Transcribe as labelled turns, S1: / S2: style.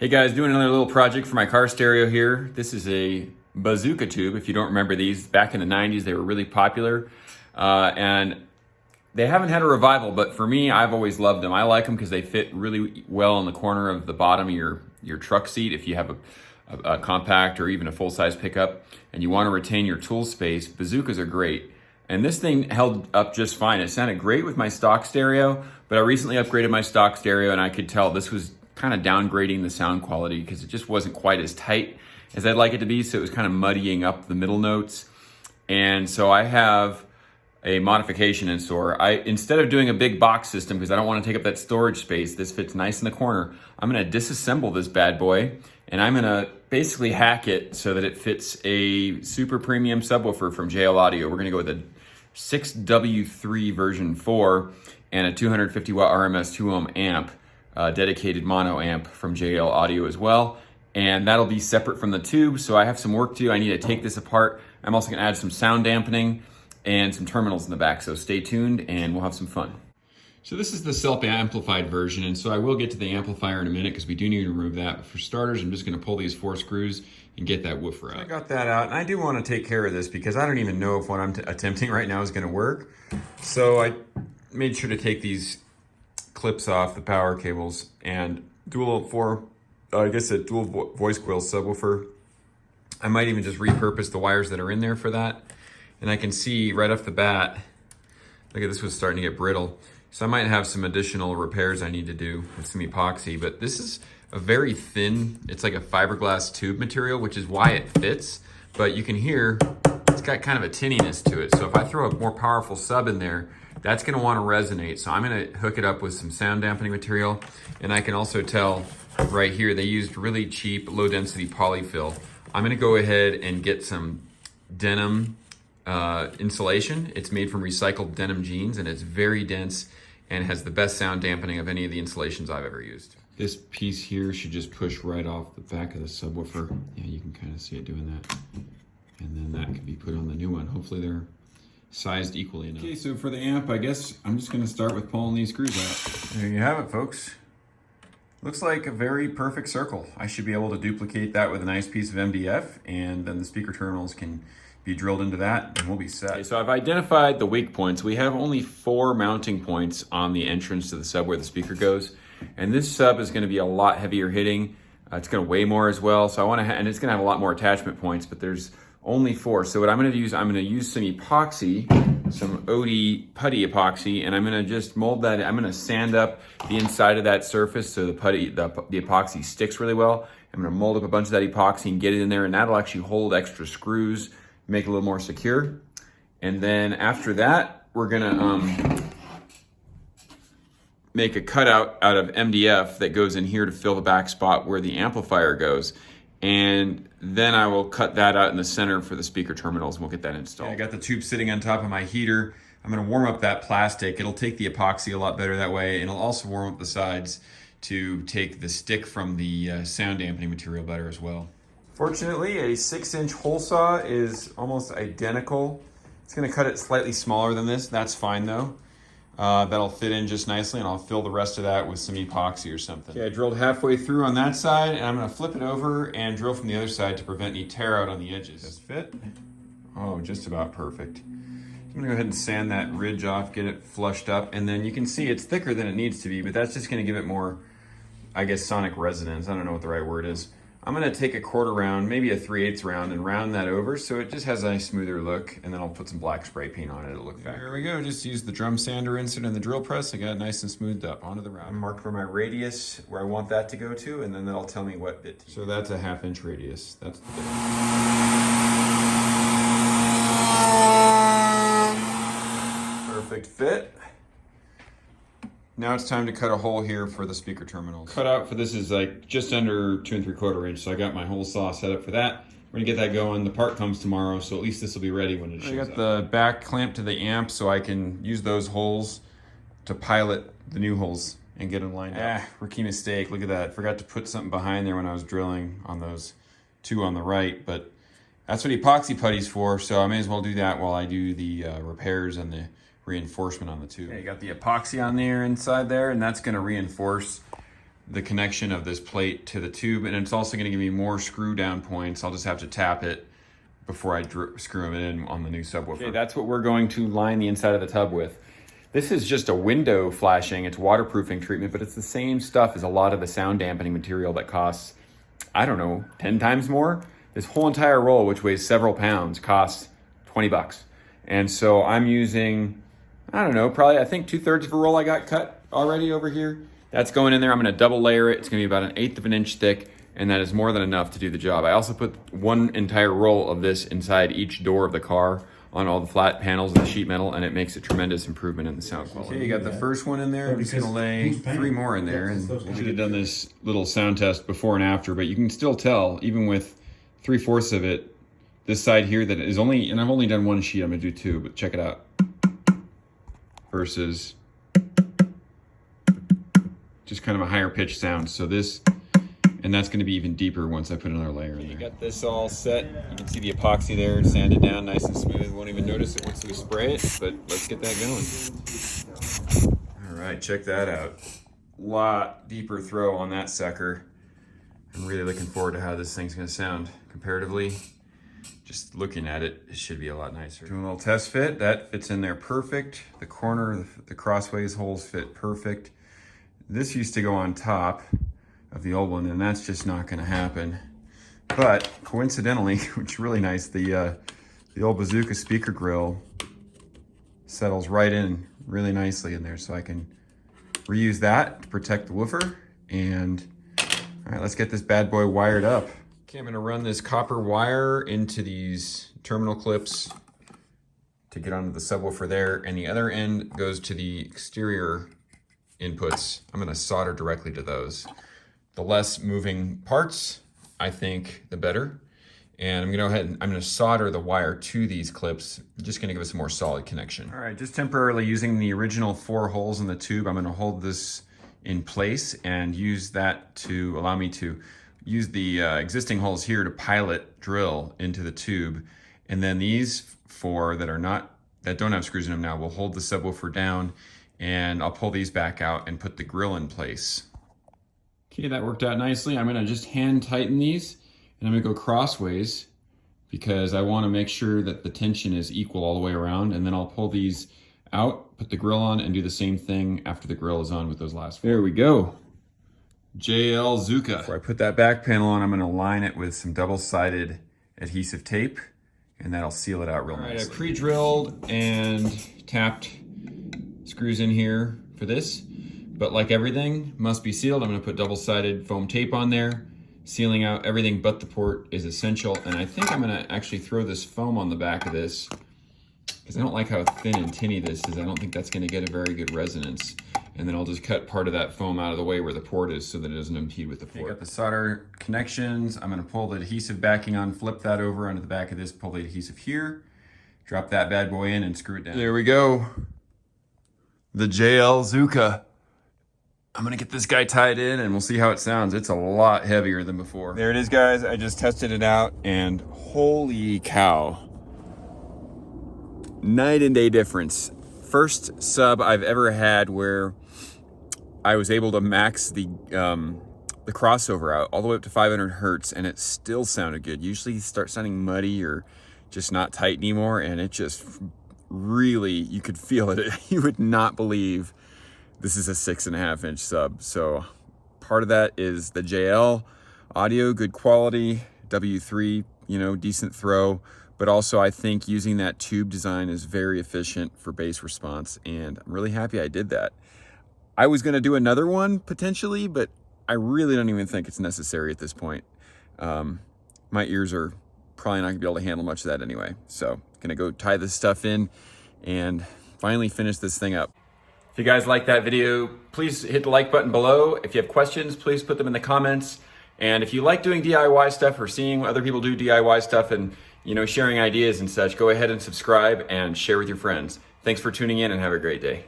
S1: Hey guys, doing another little project for my car stereo here. This is a Bazooka Tube. If you don't remember these, back in the 90s they were really popular. And they haven't had a revival, but for me, I've always loved them. I like them because they fit really well in the corner of the bottom of your truck seat if you have a compact or even a full-size pickup and you want to retain your tool space. Bazookas are great. And this thing held up just fine. It sounded great with my stock stereo, but I recently upgraded my stock stereo and I could tell this was kind of downgrading the sound quality because it just wasn't quite as tight as I'd like it to be, so it was kind of muddying up the middle notes. And so I have a modification in store. Instead of doing a big box system, because I don't want to take up that storage space, this fits nice in the corner, I'm going to disassemble this bad boy and I'm going to basically hack it so that it fits a super premium subwoofer from JL Audio. We're going to go with a 6W3 version 4 and a 250 watt RMS 2 ohm amp. Dedicated mono amp from JL Audio as well, and that'll be separate from the tube, so I have some work to do. I need to take this apart. I'm also going to add some sound dampening and some terminals in the back, so stay tuned and we'll have some fun. So this is the self-amplified version, and so I will get to the amplifier in a minute because we do need to remove that, but for starters I'm just going to pull these 4 screws and get that woofer out. I got that out, and I do want to take care of this because I don't even know if what I'm attempting right now is going to work. So I made sure to take these clips off the power cables and do a little dual voice coil subwoofer. I might even just repurpose the wires that are in there for that. And I can see right off the bat, look at this was starting to get brittle. So I might have some additional repairs I need to do with some epoxy, but this is a very thin, it's like a fiberglass tube material, which is why it fits. But you can hear it's got kind of a tinniness to it. So if I throw a more powerful sub in there, that's going to want to resonate. So I'm going to hook it up with some sound dampening material. And I can also tell right here, they used really cheap, low density polyfill. I'm going to go ahead and get some denim insulation. It's made from recycled denim jeans and it's very dense and has the best sound dampening of any of the insulations I've ever used. This piece here should just push right off the back of the subwoofer. Yeah, you can kind of see it doing that. And then that can be put on the new one. Hopefully they're sized equally enough. Okay, so for the amp, I guess I'm just going to start with pulling these screws out. There you have it, folks. Looks like a very perfect circle. I should be able to duplicate that with a nice piece of MDF, and then the speaker terminals can be drilled into that, and we'll be set. Okay, so I've identified the weak points. We have only 4 mounting points on the entrance to the sub where the speaker goes, and this sub is going to be a lot heavier hitting. It's going to weigh more as well, so I want to, and it's going to have a lot more attachment points, but there's only 4. So what I'm going to use, I'm going to use some epoxy, some OD putty epoxy, and I'm going to just mold that. I'm going to sand up the inside of that surface so the epoxy sticks really well. I'm going to mold up a bunch of that epoxy and get it in there, and that'll actually hold extra screws, make it a little more secure. And then after that, we're going to make a cutout out of MDF that goes in here to fill the back spot where the amplifier goes. And then I will cut that out in the center for the speaker terminals and we'll get that installed. Yeah, I got the tube sitting on top of my heater. I'm gonna warm up that plastic. It'll take the epoxy a lot better that way, and it'll also warm up the sides to take the stick from the sound dampening material better as well. Fortunately, a 6-inch hole saw is almost identical. It's gonna cut it slightly smaller than this. That's fine though. That'll fit in just nicely, and I'll fill the rest of that with some epoxy or something. Okay, I drilled halfway through on that side, and I'm gonna flip it over and drill from the other side to prevent any tear out on the edges. Does fit? Oh, just about perfect. I'm gonna go ahead and sand that ridge off, get it flushed up, and then you can see it's thicker than it needs to be, but that's just gonna give it more, I guess, sonic resonance. I don't know what the right word is. I'm gonna take a 1/4 round, maybe a 3/8 round, and round that over so it just has a nice smoother look, and then I'll put some black spray paint on it. It'll look better. There we go, just use the drum sander insert and the drill press. I got it nice and smoothed up onto the round. I'm marked for my radius where I want that to go to, and then that'll tell me what bit to use. So that's a 1/2 radius. That's the bit. Perfect fit. Now it's time to cut a hole here for the speaker terminals. Cutout for this is like just under 2 3/4 inch, so I got my hole saw set up for that. We're gonna get that going. The part comes tomorrow, so at least this will be ready when it shows up. I got the back clamp to the amp so I can use those holes to pilot the new holes and get them lined up. Rookie mistake, look at that. Forgot to put something behind there when I was drilling on those 2 on the right, but that's what epoxy putty's for, so I may as well do that while I do the repairs and the reinforcement on the tube. Okay, you got the epoxy on there inside there, and that's going to reinforce the connection of this plate to the tube, and it's also going to give me more screw down points. I'll just have to tap it before I screw them in on the new subwoofer. Okay, that's what we're going to line the inside of the tub with. This is just a window flashing. It's waterproofing treatment, but it's the same stuff as a lot of the sound dampening material that costs, I don't know, 10 times more. This whole entire roll, which weighs several pounds, costs 20 bucks. And so I'm using, I don't know, probably I think 2/3 of a roll I got cut already over here. That's going in there. I'm gonna double layer it. It's gonna be about 1/8 of an inch thick, and that is more than enough to do the job. I also put one entire roll of this inside each door of the car on all the flat panels of the sheet metal, and it makes a tremendous improvement in the sound quality. Okay, you got the first one in there. I'm just gonna lay 3 more in there, and we should have done this little sound test before and after, but you can still tell, even with 3/4 of it, this side here that is only, and I've only done 1 sheet, I'm gonna do 2, but check it out. Versus just kind of a higher pitched sound. So this, and that's gonna be even deeper once I put another layer in there. You got this all set. You can see the epoxy there, sanded down nice and smooth. Won't even notice it once we spray it, but let's get that going. All right, check that out. Lot deeper throw on that sucker. I'm really looking forward to how this thing's gonna sound comparatively. Just looking at it, it should be a lot nicer. Doing a little test fit, that fits in there perfect. The corner, the crossways holes fit perfect. This used to go on top of the old one, and that's just not gonna happen. But coincidentally, which is really nice, the old Bazooka speaker grill settles right in really nicely in there, so I can reuse that to protect the woofer. And all right, let's get this bad boy wired up. Okay, I'm gonna run this copper wire into these terminal clips to get onto the subwoofer there, and the other end goes to the exterior inputs. I'm gonna solder directly to those. The less moving parts, I think, the better. And I'm gonna go ahead and I'm gonna solder the wire to these clips, just gonna give us a more solid connection. All right, just temporarily using the original 4 holes in the tube, I'm gonna hold this in place and use that to allow me to use the existing holes here to pilot drill into the tube. And then these 4 that don't have screws in them now will hold the subwoofer down, and I'll pull these back out and put the grill in place. Okay, that worked out nicely. I'm gonna just hand tighten these, and I'm gonna go crossways because I wanna make sure that the tension is equal all the way around, and then I'll pull these out, put the grill on, and do the same thing after the grill is on with those last 4. There we go. JL Zuka. Before I put that back panel on, I'm gonna line it with some double-sided adhesive tape, and that'll seal it out real nicely. All right, I pre-drilled and tapped screws in here for this, but like everything must be sealed. I'm gonna put double-sided foam tape on there. Sealing out everything but the port is essential, and I think I'm gonna actually throw this foam on the back of this because I don't like how thin and tinny this is. I don't think that's gonna get a very good resonance. And then I'll just cut part of that foam out of the way where the port is so that it doesn't impede with the port. Got the solder connections. I'm gonna pull the adhesive backing on, flip that over onto the back of this, pull the adhesive here, drop that bad boy in and screw it down. There we go. The JL Zuka. I'm gonna get this guy tied in and we'll see how it sounds. It's a lot heavier than before. There it is, guys. I just tested it out and holy cow. Night and day difference. First sub I've ever had where I was able to max the crossover out all the way up to 500 hertz, and it still sounded good. Usually you start sounding muddy or just not tight anymore, and it just really, you could feel it. You would not believe this is a 6.5 inch sub. So part of that is the JL audio, good quality, W3, you know, decent throw. But also I think using that tube design is very efficient for bass response, and I'm really happy I did that. I was gonna do another one potentially, but I really don't even think it's necessary at this point. My ears are probably not gonna be able to handle much of that anyway. So gonna go tie this stuff in and finally finish this thing up. If you guys like that video, please hit the like button below. If you have questions, please put them in the comments. And if you like doing DIY stuff or seeing other people do DIY stuff and, you know, sharing ideas and such, go ahead and subscribe and share with your friends. Thanks for tuning in and have a great day.